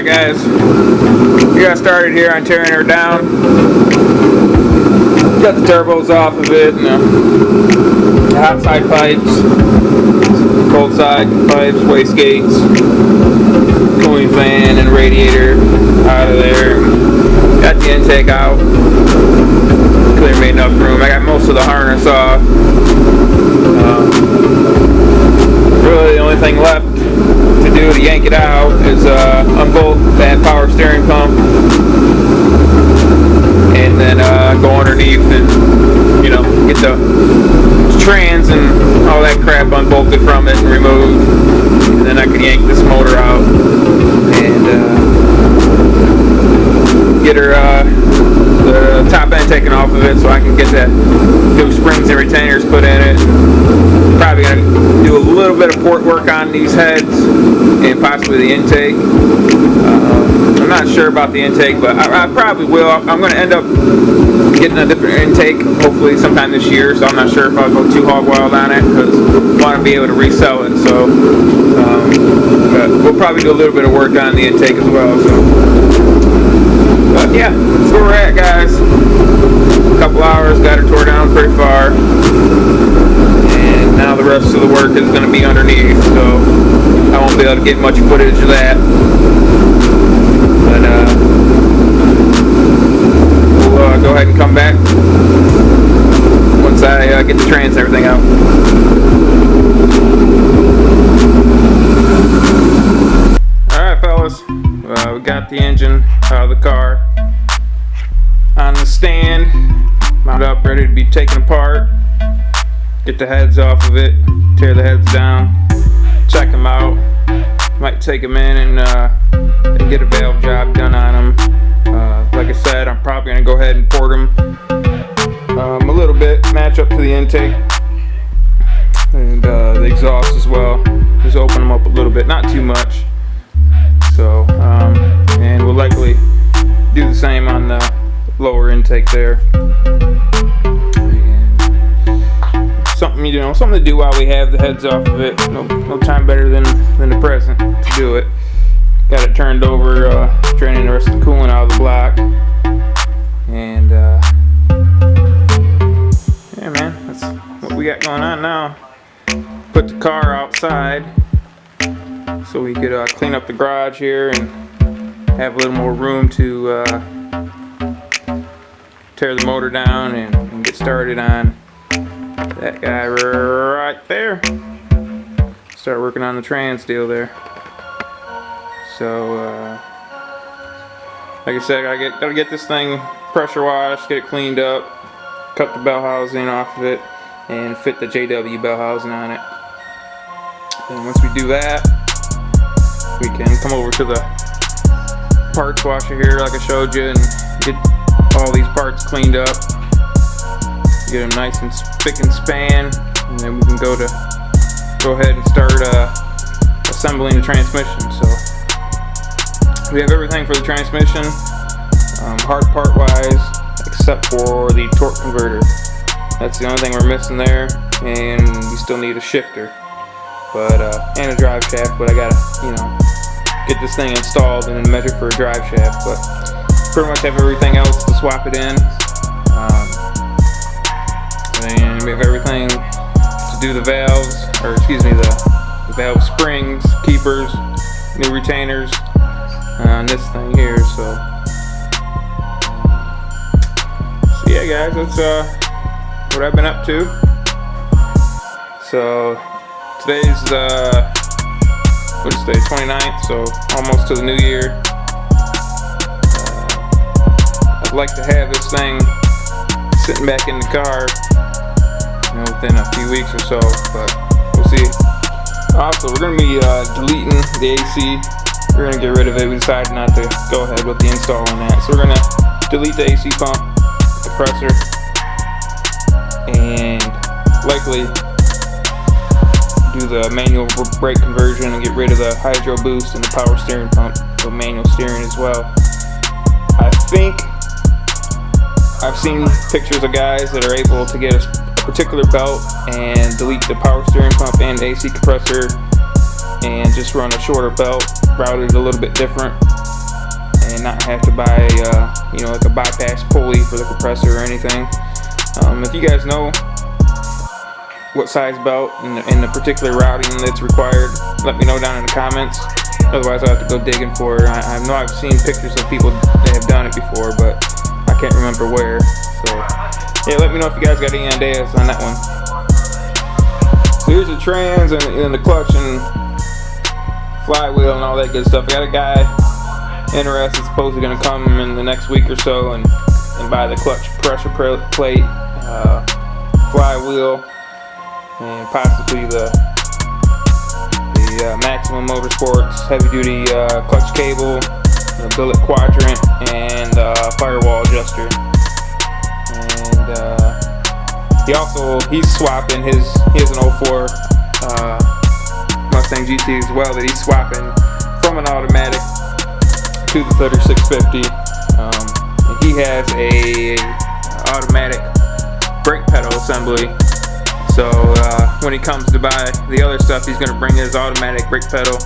Alright guys, we got started here on tearing her down. Got the turbos off of it, and the hot side pipes, cold side pipes, wastegates, cooling fan and radiator out of there. Got the intake out. Clearly made enough room. I got most of the harness off. Really the only thing left to do to yank it out is unbolt that power steering pump and then go underneath and, you know, get the trans and all that crap unbolted from it and removed, and then I can yank this motor out and get her the top end taken off of it so I can get that new springs and retainers put in it. Probably going to do a little bit of port work on these heads and possibly the intake. I'm not sure about the intake, but I probably will. I'm going to end up getting a different intake hopefully sometime this year, so I'm not sure if I'll go too hog wild on it because I want to be able to resell it. So but we'll probably do a little bit of work on the intake as well. So, but yeah, that's where we're at, guys. A couple hours, got her tore down pretty far, and now the rest of the work is going to be underneath, so I won't be able to get much footage of that. But we'll go ahead and come back once I get the trans and everything out. Alright fellas, we got the engine out of the car on the stand, mounted up, ready to be taken apart. Get the heads off of it, tear the heads down, check them out. Might take them in and get a valve job done on them. Like I said, I'm probably going to go ahead and port them a little bit, match up to the intake and the exhaust as well. Just open them up a little bit, not too much. So, and we'll likely do the same on the lower intake there. Something, you know, something to do while we have the heads off of it. No time better than the present to do it. Got it turned over, draining the rest of the coolant out of the block, and yeah, man, that's what we got going on now. Put the car outside so we could clean up the garage here and have a little more room to tear the motor down and get started on that guy right there. Start working on the trans deal there. So like I said, gotta get this thing pressure washed, get it cleaned up, cut the bell housing off of it, and fit the JW bell housing on it. And once we do that, we can come over to the parts washer here like I showed you and get all these parts cleaned up, get them nice and spick and span, and then we can go ahead and start assembling the transmission. So we have everything for the transmission, hard part wise, except for the torque converter. That's the only thing we're missing there, and we still need a shifter, but and a drive shaft. But I gotta, you know, get this thing installed and then measure for a drive shaft. But pretty much have everything else to swap it in, and we have everything to do the valves, or excuse me, the valve springs, keepers, new retainers on this thing here. So yeah, guys, that's what I've been up to. So today's what is today, 29th, so almost to the new year. I'd like to have this thing sitting back in the car, you know, within a few weeks or so, but we'll see. Also, we're going to be deleting the AC. We're going to get rid of it. We decided not to go ahead with the install on that. So we're going to delete the AC pump, compressor, and likely do the manual brake conversion and get rid of the hydro boost and the power steering pump, so manual steering as well. I think I've seen pictures of guys that are able to get a particular belt and delete the power steering pump and AC compressor and just run a shorter belt, routed a little bit different, and not have to buy you know, like a bypass pulley for the compressor or anything. If you guys know what size belt and the particular routing that's required, let me know down in the comments. Otherwise I'll have to go digging for it. I know I've seen pictures of people that have done it before, but I can't remember where. So yeah, let me know if you guys got any ideas on that one. So here's the trans and the clutch and flywheel and all that good stuff. I got a guy interested, supposedly going to come in the next week or so and buy the clutch pressure plate, flywheel, and possibly the Maximum Motorsports heavy duty clutch cable, the billet quadrant, and firewall adjuster. And he's swapping he has an 04 Mustang GT as well that he's swapping from an automatic to the 3650. And he has a automatic brake pedal assembly. So when he comes to buy the other stuff, he's going to bring his automatic brake pedal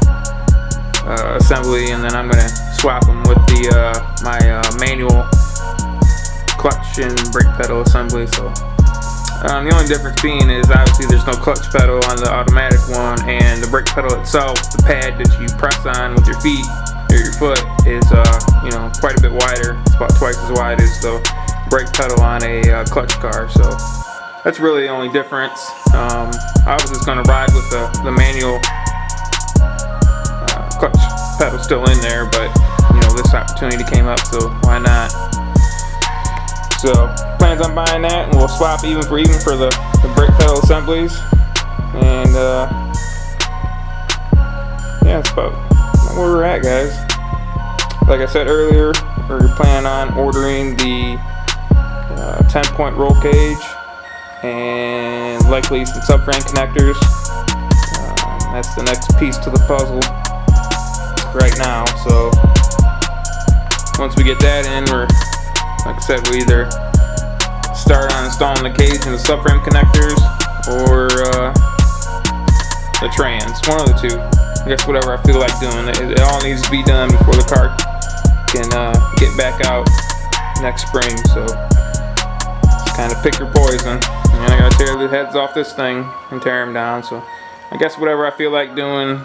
assembly, and then I'm going to swap him with my manual clutch and brake pedal assembly. So the only difference being is obviously there's no clutch pedal on the automatic one, and the brake pedal itself, the pad that you press on with your feet or your foot, is you know, quite a bit wider. It's about twice as wide as the brake pedal on a clutch car. So that's really the only difference. I was just going to ride with the manual clutch pedal still in there, but you know, this opportunity came up, so why not? So plans on buying that, and we'll swap even for the brake pedal assemblies. And yeah, that's about where we're at, guys. Like I said earlier, we're planning on ordering the 10-point roll cage and likely some subframe connectors. That's the next piece to the puzzle right now. So once we get that in, we're, like I said, we either start on installing the cage and the subframe connectors, or the trans, one of the two. I guess whatever I feel like doing. It all needs to be done before the car can get back out next spring. So just kind of pick your poison. And I gotta tear the heads off this thing and tear them down. So I guess whatever I feel like doing,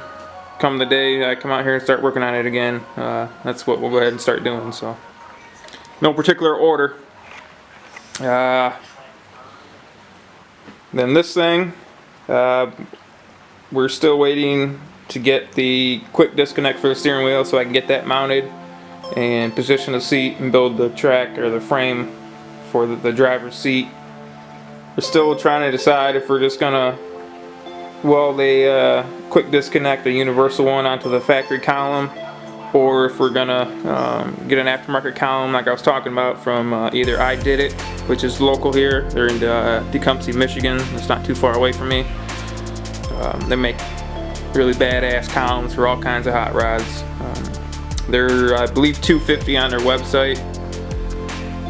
come the day I come out here and start working on it again, that's what we'll go ahead and start doing. So no particular order. Then this thing, we're still waiting to get the quick disconnect for the steering wheel so I can get that mounted and position the seat and build the track or the frame for the driver's seat. We're still trying to decide if we're just gonna weld a quick disconnect, a universal one, onto the factory column, or if we're gonna get an aftermarket column like I was talking about from either I Did It, which is local here. They're in Tecumseh, Michigan. It's not too far away from me. They make really badass columns for all kinds of hot rods. They're, I believe, $250 on their website,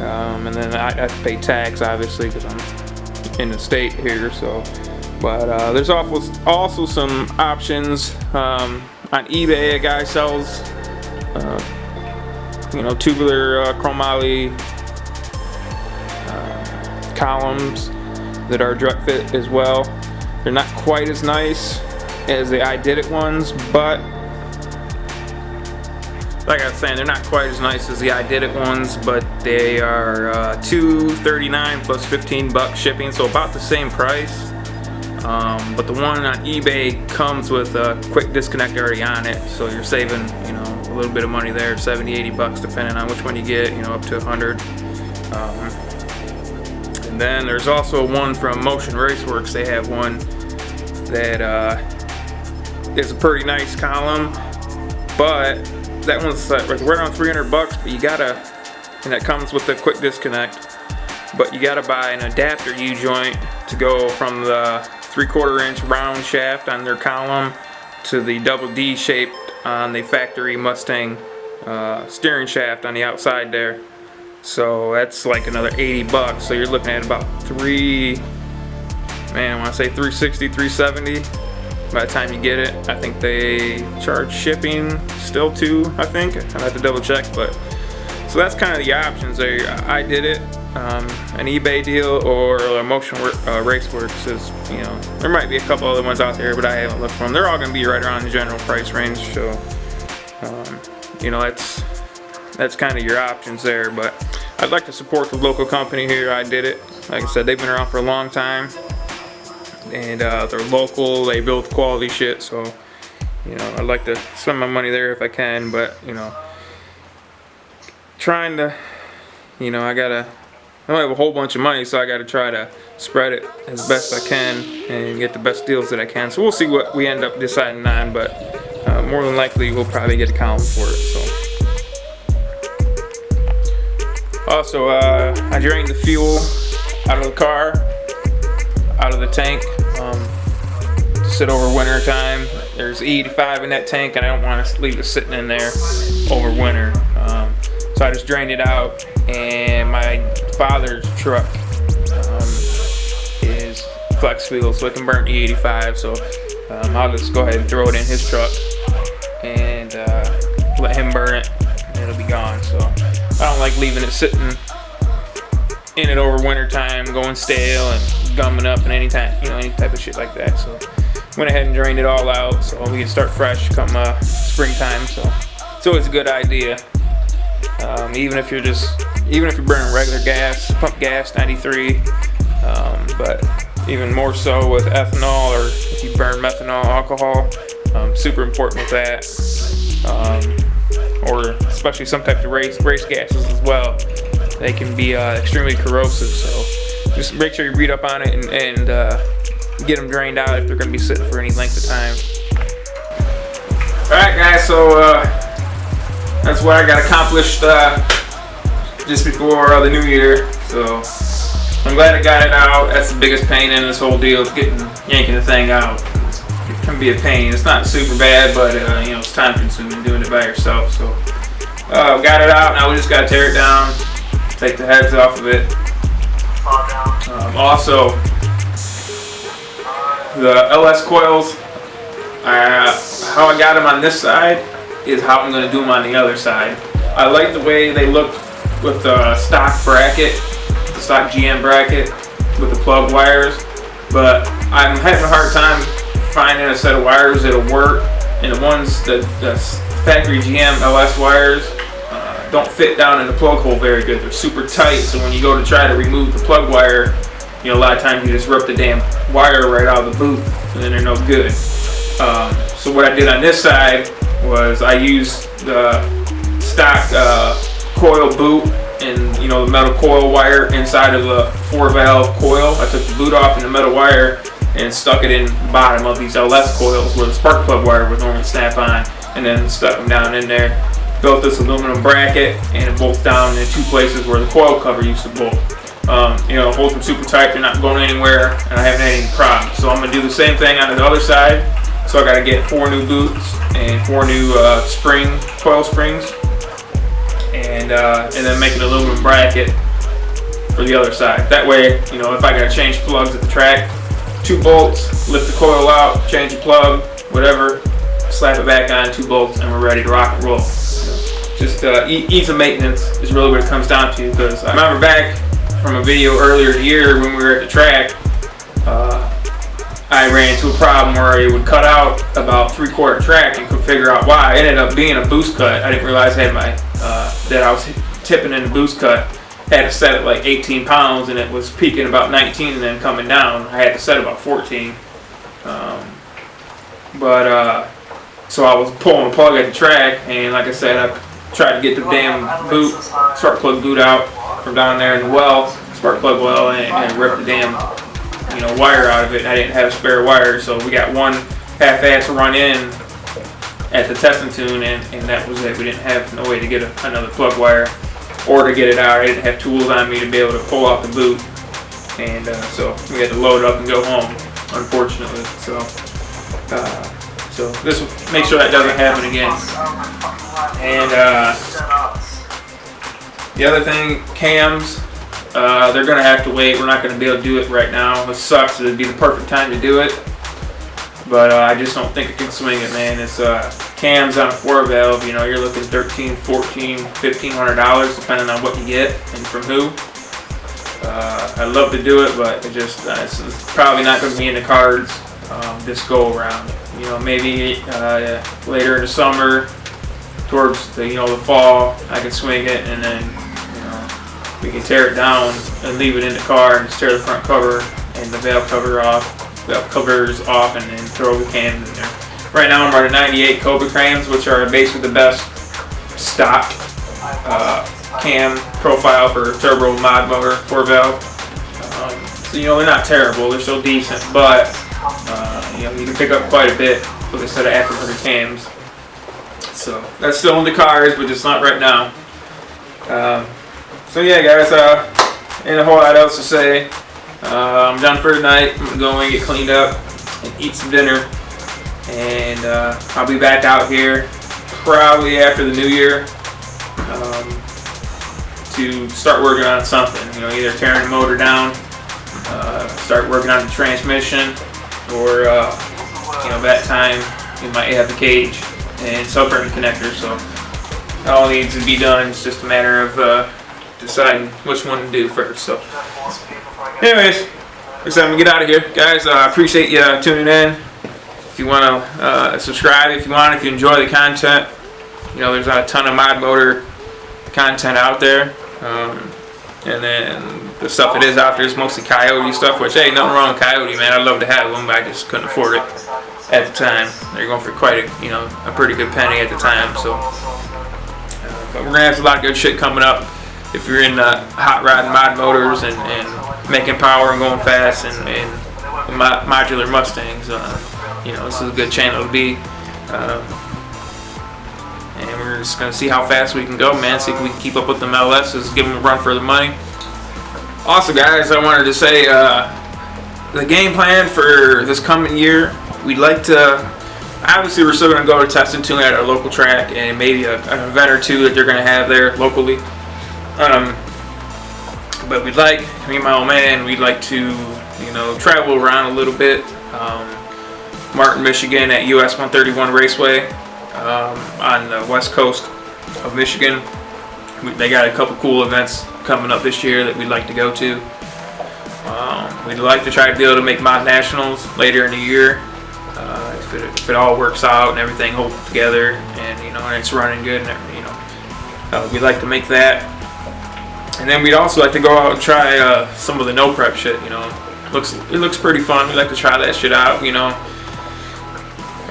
and then I have to pay tax, obviously, because I'm in the state here. So, but there's also some options on eBay. A guy sells you know, tubular chromoly columns that are direct fit as well. They're not quite as nice as the I Did It ones, but like I was saying, they're not quite as nice as the I Did It ones, but they are $239 plus $15 shipping, so about the same price. But the one on eBay comes with a quick disconnect already on it, so you're saving, you know, a little bit of money there, $70-80 depending on which one you get, you know, up to $100. And then there's also one from Motion Raceworks. They have one that is a pretty nice column, but that one's right around $300, but you gotta, and that comes with the quick disconnect, but you gotta buy an adapter U-joint to go from the 3/4 inch round shaft on their column to the double D shaped on the factory Mustang steering shaft on the outside there. So that's like another $80. So you're looking at about I want to say $360, $370 by the time you get it. I think they charge shipping still too, I think. I'll have to double check, but so that's kind of the options there. I did it. An eBay deal or a Motion Raceworks is, you know, there might be a couple other ones out there, but I haven't looked for them. They're all going to be right around the general price range, so you know, that's kind of your options there. But I'd like to support the local company here. I did it. Like I said, they've been around for a long time, and they're local. They build quality shit, so you know, I'd like to spend my money there if I can. But you know, trying to, you know, I don't have a whole bunch of money, so I got to try to spread it as best I can and get the best deals that I can. So we'll see what we end up deciding on, but more than likely we'll probably get a column for it. So also, I drained the fuel out of the car, out of the tank, to sit over winter time. There's E85 in that tank, and I don't want to leave it sitting in there over winter. So I just drained it out, and my father's truck is flex fuel, so it can burn E85. So I'll just go ahead and throw it in his truck and let him burn it, and it'll be gone. So I don't like leaving it sitting in it over winter time, going stale and gumming up and any type of shit like that. So went ahead and drained it all out so we can start fresh come springtime. So it's always a good idea. Even if you're burning regular gas, pump gas 93, but even more so with ethanol, or if you burn methanol, alcohol, super important with that, or especially some type of race gases as well. They can be extremely corrosive, so just make sure you read up on it and get them drained out if they're going to be sitting for any length of time. Alright guys, so that's what I got accomplished just before the new year. So I'm glad I got it out. That's the biggest pain in this whole deal, is yanking the thing out. It can be a pain. It's not super bad, but you know, it's time consuming doing it by yourself. So got it out. Now we just gotta tear it down, take the heads off of it. Also, the LS coils, how I got them on this side is how I'm going to do them on the other side. I like the way they look with the stock bracket, the stock GM bracket with the plug wires, but I'm having a hard time finding a set of wires that'll work, and the ones that the factory GM LS wires don't fit down in the plug hole very good. They're super tight, so when you go to try to remove the plug wire, you know, a lot of times you just rip the damn wire right out of the boot, and then they're no good. So what I did on this side was I used the stock coil boot and, you know, the metal coil wire inside of the 4-valve coil. I took the boot off and the metal wire and stuck it in the bottom of these LS coils where the spark plug wire would normally snap on, and then stuck them down in there. Built this aluminum bracket, and it bolts down in 2 places where the coil cover used to bolt. You know, it holds them super tight, they're not going anywhere, and I haven't had any problems. So I'm going to do the same thing on the other side. So I got to get 4 new boots and 4 new coil springs, and then make an aluminum bracket for the other side. That way, you know, if I got to change plugs at the track, 2 bolts, lift the coil out, change the plug, whatever, slap it back on, 2 bolts, and we're ready to rock and roll. Just ease of maintenance is really what it comes down to, because I remember back from a video earlier in the year when we were at the track, I ran into a problem where it would cut out about 3/4 track and couldn't figure out why. It ended up being a boost cut. I didn't realize I had that I was tipping in the boost cut. Had it set at like 18 pounds, and it was peaking about 19 and then coming down. I had to set about 14. So I was pulling the plug at the track, and like I said, I tried to get the damn spark plug boot out from down there in the well, spark plug well, and rip the damn, you know, wire out of it. I didn't have a spare wire, so we got one half-ass run in at the testing tune, and that was it. We didn't have no way to get another plug wire or to get it out. I didn't have tools on me to be able to pull out the boot, and so we had to load up and go home, unfortunately. So this will make sure that doesn't happen again. And the other thing, cams, they're going to have to wait. We're not going to be able to do it right now. It sucks. It would be the perfect time to do it. but I just don't think I can swing it, man. It's cams on a 4-valve, you know, you're looking $1,300, $1,400, $1,500 depending on what you get and from who. I'd love to do it, but it's probably not going to be in the cards this go around. You know, maybe later in the summer, towards the the fall, I can swing it, and then we can tear it down and leave it in the car and just tear the front cover and the valve covers off, and then throw the cams in there. Right now I'm running 98 Cobra cams, which are basically the best stock cam profile for turbo mod motor 4-valve. So they're not terrible, they're still decent, but you can pick up quite a bit with a set of aftermarket cams. So that's still in the cars, but just not right now. So yeah, guys, ain't a whole lot else to say. I'm done for tonight. I'm going to get cleaned up and eat some dinner, and I'll be back out here probably after the new year to start working on something. Either tearing the motor down, start working on the transmission, or that time we might have the cage and subframe connector. So all needs to be done. It's just a matter of deciding which one to do first. So anyways, I'm gonna get out of here, guys. I appreciate you tuning in. If you want to subscribe, if you enjoy the content, there's a ton of mod motor content out there, and then the stuff that is out there is mostly Coyote stuff, which hey, nothing wrong with Coyote, man. I'd love to have them, but I just couldn't afford it at the time. They're going for quite a pretty good penny at the time. So but we're gonna have a lot of good shit coming up. If you're in hot rod and mod motors and making power and going fast and modular Mustangs, this is a good channel to be. And we're just going to see how fast we can go, man. See if we can keep up with them LSs, give them a run for the money. Also, guys, I wanted to say the game plan for this coming year, we'd like to, obviously we're still going to go to test and tune at our local track, and maybe an event or two that they're going to have there locally. But we'd like, me and my old man, we'd like to, travel around a little bit. Martin, Michigan at US 131 Raceway on the west coast of Michigan. They got a couple cool events coming up this year that we'd like to go to. We'd like to try to be able to make Mod Nationals later in the year. If it all works out and everything holds together, and and it's running good, and we'd like to make that. And then we'd also like to go out and try some of the no prep shit. It looks pretty fun. We'd like to try that shit out.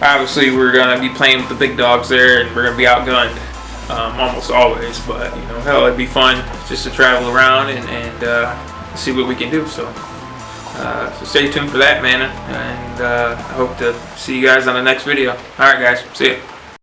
Obviously we're gonna be playing with the big dogs there, and we're gonna be outgunned almost always. But hell, it'd be fun just to travel around and see what we can do. So stay tuned for that, man. And I hope to see you guys on the next video. All right, guys. See ya.